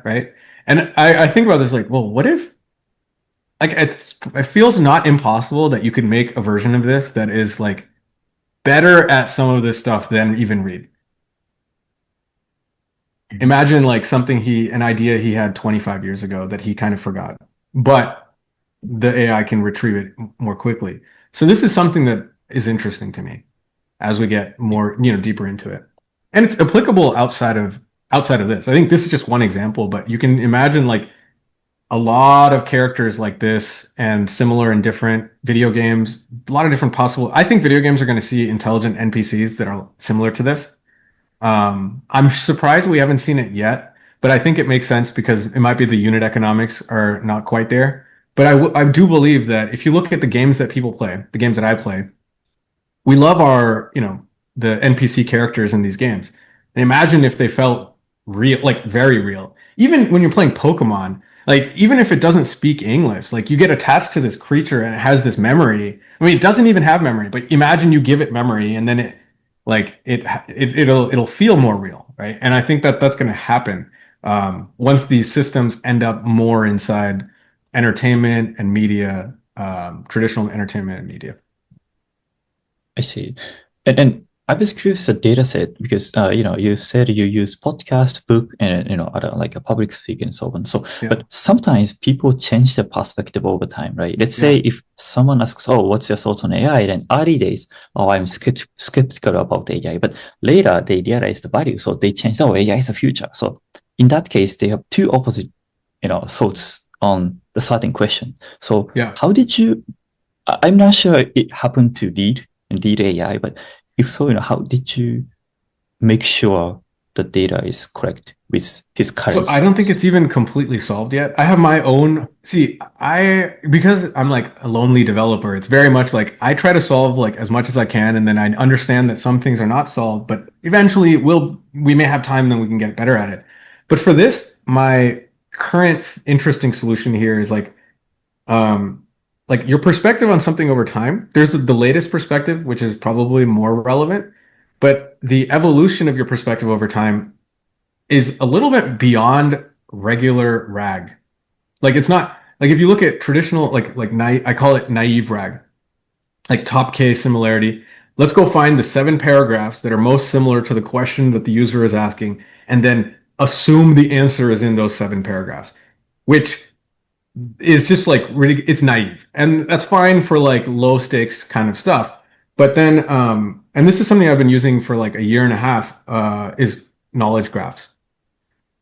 right? And I think about this like, well, what if like it feels not impossible that you could make a version of this that is like better at some of this stuff than even Reid. Imagine like an idea he had 25 years ago that he kind of forgot, but the AI can retrieve it more quickly. So this is something that is interesting to me as we get more, deeper into it. And it's applicable outside of this. I think this is just one example, but you can imagine like a lot of characters like this and similar in different video games, a lot of different possible. I think video games are going to see intelligent NPCs that are similar to this. I'm surprised we haven't seen it yet, but I think it makes sense because it might be the unit economics are not quite there. But I do believe that if you look at the games that people play, the games that I play, we love the NPC characters in these games. And imagine if they felt real, like very real. Even when you're playing Pokemon, like even if it doesn't speak English, like you get attached to this creature and it has this memory. I mean, it doesn't even have memory, but imagine you give it memory and then it'll feel more real, right? And I think that that's going to happen once these systems end up more inside entertainment and media, traditional entertainment and media. I see. And I was curious the data set because you said you use podcast, book, and other like a public speaking and so on. So, Yeah. but sometimes people change their perspective over time, right? Let's say if someone asks, "Oh, what's your thoughts on AI?" Then early days, "Oh, I'm skeptical about AI," but later they realize the value, so they change. "Oh, AI is the future." So in that case, they have two opposite, thoughts on the certain question. So how did you? I'm not sure it happened to Reid AI, but if so, how did you make sure the data is correct with his current? So I don't think it's even completely solved yet. I have my own, because I'm like a lonely developer, it's very much like I try to solve like as much as I can, and then I understand that some things are not solved, but eventually we may have time, then we can get better at it. But for this, my current interesting solution here is like your perspective on something over time. There's the latest perspective, which is probably more relevant, but the evolution of your perspective over time is a little bit beyond regular RAG. Like it's not like if you look at traditional I call it naive RAG, like top K similarity. Let's go find the 7 paragraphs that are most similar to the question that the user is asking, and then assume the answer is in those 7 paragraphs, which is just like really, it's naive, and that's fine for like low stakes kind of stuff. But then, and this is something I've been using for like a year and a half, is knowledge graphs.